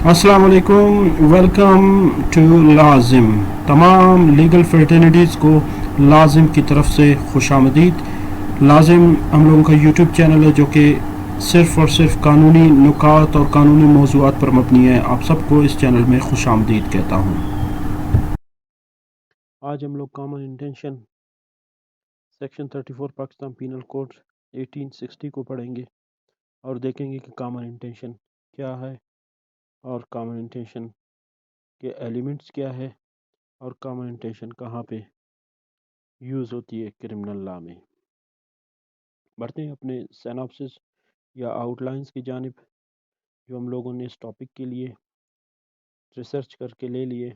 السلام علیکم، welcome to لازم۔ تمام لیگل فرٹرنیٹیز کو لازم کی طرف سے خوش آمدید۔ لازم ہم لوگوں کا یوٹیوب چینل ہے جو کہ صرف اور صرف قانونی نکات اور قانونی موضوعات پر مبنی ہے۔ آپ سب کو اس چینل میں خوش آمدید کہتا ہوں۔ آج ہم لوگ common intention section 34 Pakistan penal code 1860 کو پڑھیں گے اور دیکھیں گے کہ کامن انٹینشن کیا ہے اور کامن انٹینشن کے ایلیمنٹس کیا ہے اور کامن انٹینشن کہاں پہ یوز ہوتی ہے کرمنل لا میں۔ بڑھتے ہیں اپنے سیناپسس یا آؤٹ لائنس کی جانب جو ہم لوگوں نے اس ٹاپک کے لیے ریسرچ کر کے لے لیے۔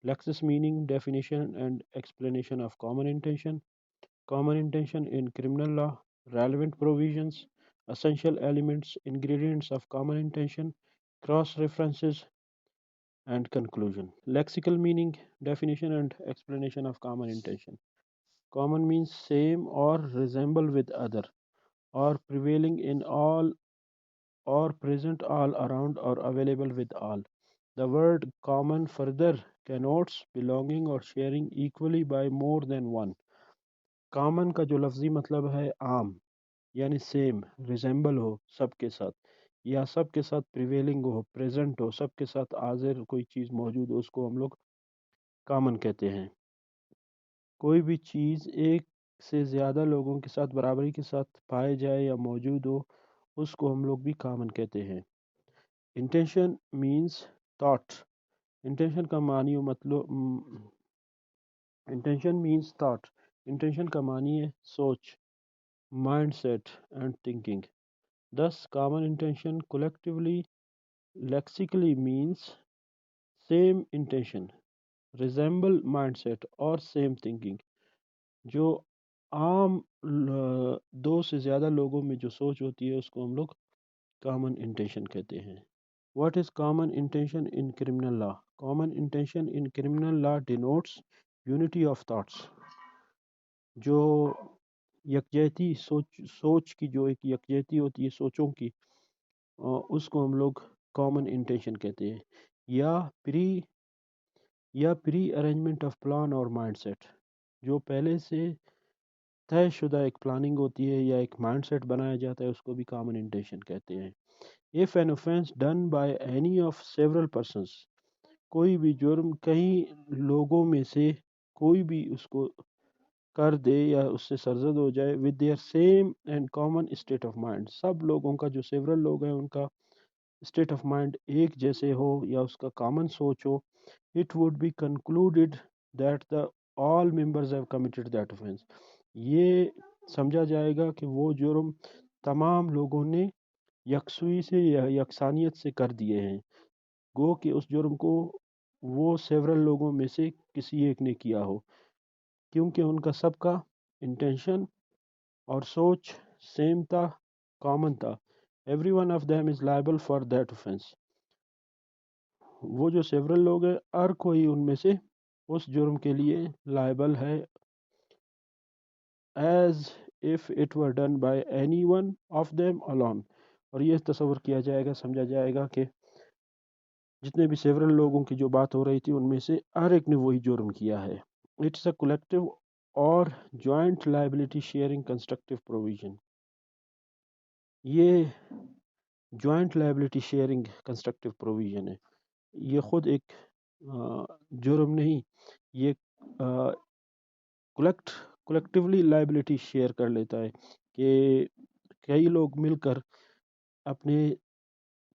Lexus meaning, definition and explanation of common intention. Common intention in criminal law, relevant provisions, essential elements, ingredients of common intention, cross references and conclusion. Lexical meaning, definition and explanation of common intention. Common means same or resemble with other, or prevailing in all, or present all around, or available with all. The word common further connotes belonging or sharing equally by more than one. Common کا جو لفظی مطلب ہے عام، یعنی same, ریزیمبل ہو سب کے ساتھ، یا سب کے ساتھ پریویلنگ ہو، پریزنٹ ہو، سب کے ساتھ حاضر کوئی چیز موجود ہو، اس کو ہم لوگ کامن کہتے ہیں۔ کوئی بھی چیز ایک سے زیادہ لوگوں کے ساتھ برابری کے ساتھ پائے جائے یا موجود ہو، اس کو ہم لوگ بھی کامن کہتے ہیں۔ Intention means thought. انٹینشن کا معنی و مطلب انٹینشن مینس تھاٹ۔ انٹینشن کا معنی ہے سوچ، mind set and thinking. Thus, common intention collectively lexically means same intention, resemble mindset اور same thinking۔ جو عام دو سے زیادہ لوگوں میں جو سوچ ہوتی ہے اس کو ہم لوگ common intention کہتے ہیں۔ What is common intention in criminal law? Common intention in criminal law denotes unity of thoughts۔ جو یکجہتی سوچ کی جو ایک یکجہتی ہوتی ہے سوچوں کی، اس کو ہم لوگ کامن انٹینشن کہتے ہیں، یا پری ارینجمنٹ آف پلان اور مائنڈ سیٹ۔ جو پہلے سے طے شدہ ایک پلاننگ ہوتی ہے یا ایک مائنڈ سیٹ بنایا جاتا ہے، اس کو بھی کامن انٹینشن کہتے ہیں۔ If an offense done by any of several persons، کوئی بھی جرم کئی لوگوں میں سے کوئی بھی اس کو کر دے یا اس سے سرزد ہو جائے، with their same and common state of mind، سب لوگوں کا جو سیورل لوگ ہیں ان کا state of mind ایک جیسے ہو یا اس کا کامن سوچ ہو، it would be concluded that the all members have committed that offense۔ یہ سمجھا جائے گا کہ وہ جرم تمام لوگوں نے یکسوئی سے یا یکسانیت سے کر دیے ہیں، گو کہ اس جرم کو وہ سیورل لوگوں میں سے کسی ایک نے کیا ہو، کیونکہ ان کا سب کا انٹینشن اور سوچ سیم تھا، کامن تھا۔ Every one of them is liable for that offense۔ وہ جو سیورل لوگ ہیں، ہر کوئی ان میں سے اس جرم کے لیے لائبل ہے، as if it were done by any one of them alone۔ اور یہ تصور کیا جائے گا، سمجھا جائے گا کہ جتنے بھی سیورل لوگوں کی جو بات ہو رہی تھی ان میں سے ہر ایک نے وہی جرم کیا ہے۔ اٹس اے کولیکٹیو اور joint liability sharing constructive provision. یہ joint liability sharing constructive provision ہے۔ یہ خود ایک جرم نہیں، یہ کولیکٹیولی لائبلٹی شیئر کر لیتا ہے کہ کئی لوگ مل کر اپنے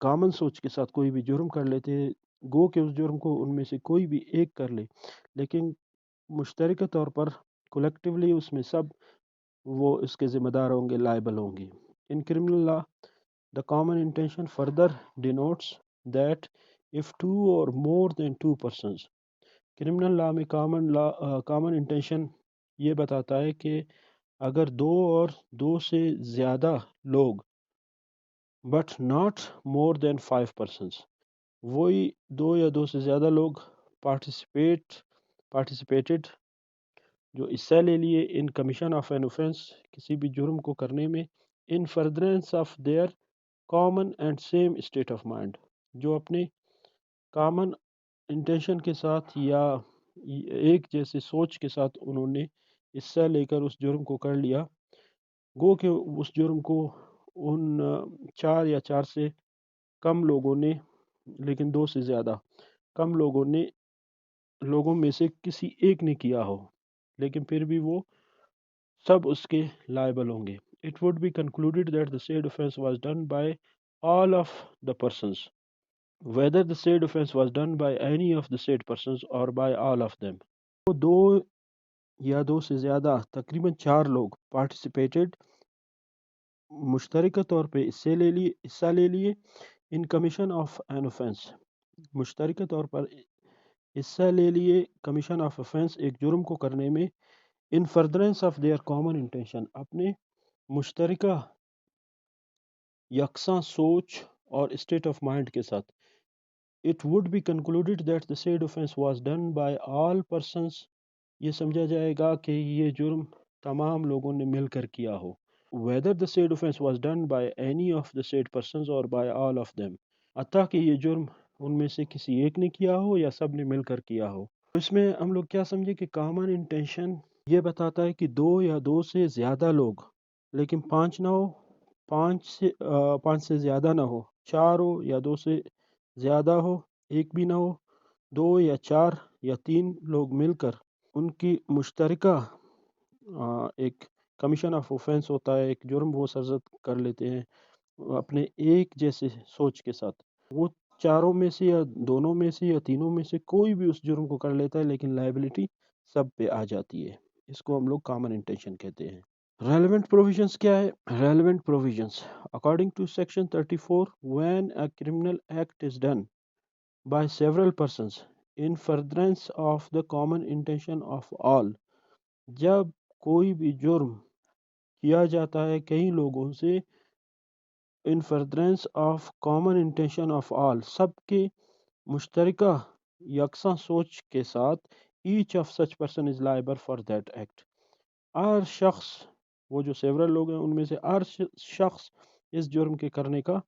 کامن سوچ کے ساتھ کوئی بھی جرم کر لیتے ہیں، گو کہ اس جرم کو ان میں سے کوئی بھی ایک کر لے، لیکن مشترکہ طور پر کولیکٹیولی اس میں سب وہ اس کے ذمہ دار ہوں گے، لائبل ہوں گے۔ In criminal law the common intention further denotes that if two or more than two persons۔ Criminal law میں کامن انٹینشن یہ بتاتا ہے کہ اگر دو اور دو سے زیادہ لوگ but not more than 5 persons، وہی دو یا دو سے زیادہ لوگ participated جو حصہ لے لیے ان کمیشن آف این offense، کسی بھی جرم کو کرنے میں، in furtherance of their common and same state of mind، جو اپنے کامن انٹینشن کے ساتھ یا ایک جیسے سوچ کے ساتھ انہوں نے حصہ لے کر اس جرم کو کر لیا، گو کہ اس جرم کو ان چار یا چار سے کم لوگوں نے، لیکن دو سے زیادہ کم لوگوں میں سے کسی ایک نے کیا ہو، لیکن پھر بھی وہ سب اس کے لائبل ہوں گے. It would be concluded that the said offense was done by all of the persons, whether the said offense was done by any of the said persons or by all of them. وہ دو یا دو سے زیادہ تقریباً چار لوگ participated مشترکہ طور پہ حصہ لے لیے ان کمیشن آف این offense، مشترکہ طور پر حصہ لے لیے کمیشن آف offense ایک جرم کو کرنے میں، in furtherance of their common intention اپنے مشترکہ یکساں سوچ اور state of mind کے ساتھ. It would be concluded that the said offense was done by all persons، یہ سمجھا جائے گا کہ یہ جرم تمام لوگوں نے مل کر کیا ہو. Whether the said offense was done by any of the said persons or by all of them، عطا کہ یہ جرم ان میں سے کسی ایک نے کیا ہو یا سب نے مل کر کیا ہو. اس میں ہم لوگ کیا سمجھے کہ کامن انٹینشن یہ بتاتا ہے کہ دو یا دو سے زیادہ لوگ، لیکن پانچ نہ ہو، پانچ سے زیادہ نہ ہو، چار ہو یا دو سے زیادہ ہو، ایک بھی نہ ہو، دو یا چار یا تین لوگ مل کر ان کی مشترکہ ایک کمیشن آف اوفینس ہوتا ہے، ایک جرم وہ سرزد کر لیتے ہیں اپنے ایک جیسے سوچ کے ساتھ. وہ چاروں میں سے یا دونوں میں سے یا تینوں میں سے کوئی بھی اس جرم کو کر لیتا ہے، لیکن لائبلٹی سب پہ آ جاتی ہے. اس کو ہم لوگ کامن انٹینشن کہتے ہیں. ریلیونٹ پروویژنس کیا ہے؟ Relevant provisions according to section 34 when a criminal act is done by several persons in furtherance of the common intention of all، جب کوئی بھی جرم کیا جاتا ہے کئی لوگوں سے in furtherance of common intention of all، سب کے مشترکہ یکساں سوچ کے ساتھ، each of such person is liable for that act، ہر شخص، وہ جو سیورل لوگ ہیں ان میں سے ہر شخص اس جرم کے کرنے کا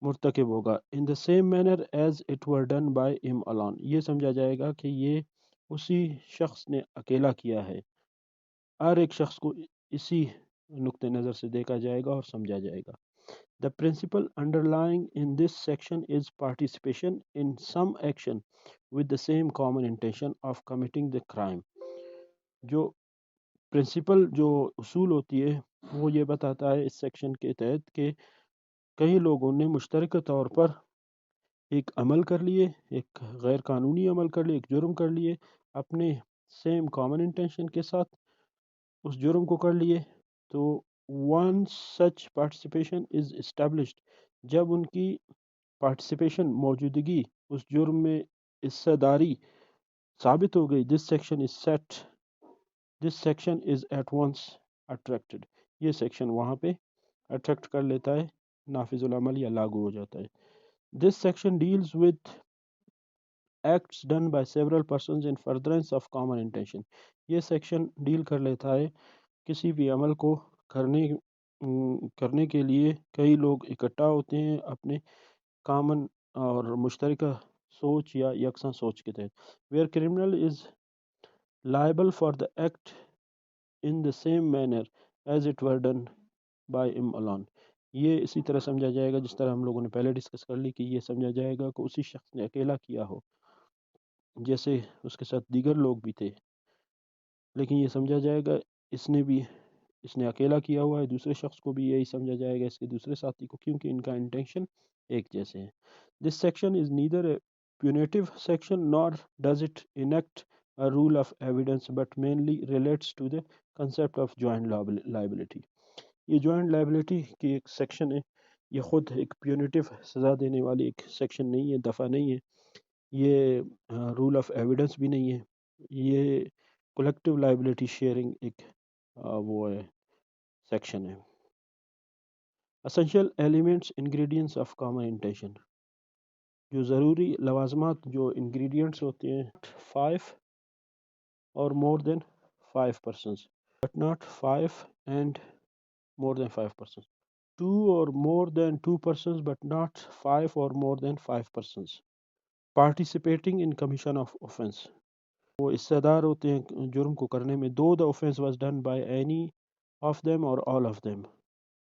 مرتکب ہوگا. in the same manner as it were done by him alone، یہ سمجھا جائے گا کہ یہ اسی شخص نے اکیلا کیا ہے. ہر ایک شخص کو اسی نقطہ نظر سے دیکھا جائے گا اور سمجھا جائے گا. The principle underlying in this section is participation in some action with the same common intention of committing the crime. جو پرنسپل جو اصول ہوتی ہے وہ یہ بتاتا ہے اس سیکشن کے تحت کہ کئی لوگوں نے مشترکہ طور پر ایک عمل کر لیے، ایک غیر قانونی عمل کر لیے، ایک جرم کر لیے، اپنے سیم کامن انٹینشن کے ساتھ اس جرم کو کر لیے. تو once such participation is established، جب ان کی پارٹیسپیشن موجودگی اس جرم میں حصہ داری ثابت ہو گئی، this section is at once attracted، یہ سیکشن وہاں پہ اٹریکٹ کر لیتا ہے، نافذ العمل یا لاگو ہو جاتا ہے. This section deals with acts done by several persons in furtherance of common intention، یہ سیکشن ڈیل کر لیتا ہے کسی بھی عمل کو کرنے کے لیے کئی لوگ اکٹھا ہوتے ہیں اپنے کامن اور مشترکہ سوچ یا یکساں سوچ کے تحت. where criminal is liable for the act in the same manner as it were done by him alone، یہ اسی طرح سمجھا جائے گا جس طرح ہم لوگوں نے پہلے ڈسکس کر لی کہ یہ سمجھا جائے گا کہ اسی شخص نے اکیلا کیا ہو، جیسے اس کے ساتھ دیگر لوگ بھی تھے، لیکن یہ سمجھا جائے گا اس نے اکیلا کیا ہوا ہے. دوسرے شخص کو بھی یہی سمجھا جائے گا، اس کے دوسرے ساتھی کو، کیونکہ ان کا انٹینشن ایک جیسے ہیں. This section is neither a punitive section nor does it enact a rule of evidence but mainly relates to the concept of joint liability. یہ joint liability کی ایک سیکشن ہے، یہ خود ایک پیونیٹیو سزا دینے والی ایک سیکشن نہیں ہے، دفعہ نہیں ہے، یہ رول آف ایویڈنس بھی نہیں ہے، یہ کولیکٹیو لائبلٹی شیئرنگ ایک وہ ہے سیکشن ہے. Essential elements ingredients of common intention, جو ضروری لوازمات جو انگریڈینٹس ہوتے ہیں 5 اور more than 5 persons but not 5 and more than 5 persons. 2 or more than 2 persons but not 5 or more than 5 persons participating in commission of offense. وہ حصہ دار ہوتے ہیں جرم کو کرنے میں. though the offense was done by any of them or all of them,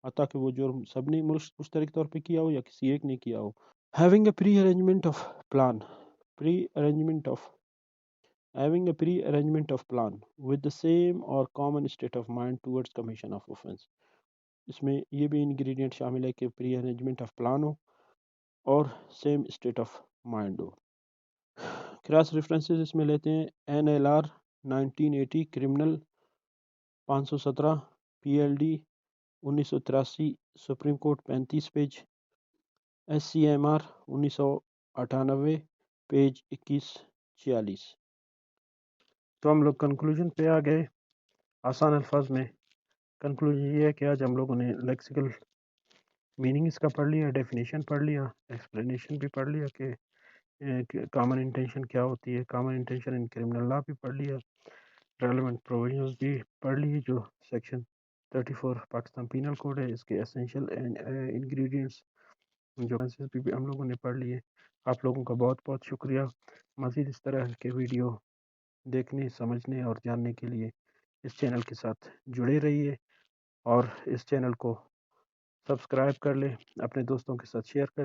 حتیٰ کہ وہ جرم سب نے مشترک طور پہ کیا ہو یا کسی ایک نے کیا ہو. having a pre-arrangement of plan with the same or common state of mind towards commission of offense. اس میں یہ بھی انگریڈینٹ شامل ہے کہ پری ارینجمنٹ آف پلان ہو اور سیم اسٹیٹ آف مائنڈ ہو. کراس ریفرنسز اس میں لیتے ہیں NLR 1980 criminal 517 PLD 1983 supreme court 35 page SCMR 1998 page 2146. تو ہم لوگ کنکلوژن پہ آ گئے. آسان الفاظ میں کنکلوژن یہ ہے کہ آج ہم لوگوں نے لیکسیکل میننگ اس کا پڑھ لیا, ڈیفینیشن پڑھ لیا, ایکسپلینیشن بھی پڑھ لیا کہ کامن انٹینشن کیا ہوتی ہے, کامن انٹینشن ان کرمنل لا بھی پڑھ لیا, ریلیونٹ پروویژنز بھی پڑھ لی جو سیکشن 34 پاکستان پینل کوڈ ہے, اس کے اسینشیل انگریڈینٹس جو بھی ہم لوگوں نے پڑھ لیے. آپ لوگوں کا بہت بہت شکریہ. مزید اس طرح کے ویڈیو دیکھنے, سمجھنے اور جاننے کے لیے اس چینل کے ساتھ جڑے رہیے اور اس چینل کو سبسکرائب کر لیں, اپنے دوستوں کے ساتھ شیئر کر لیں.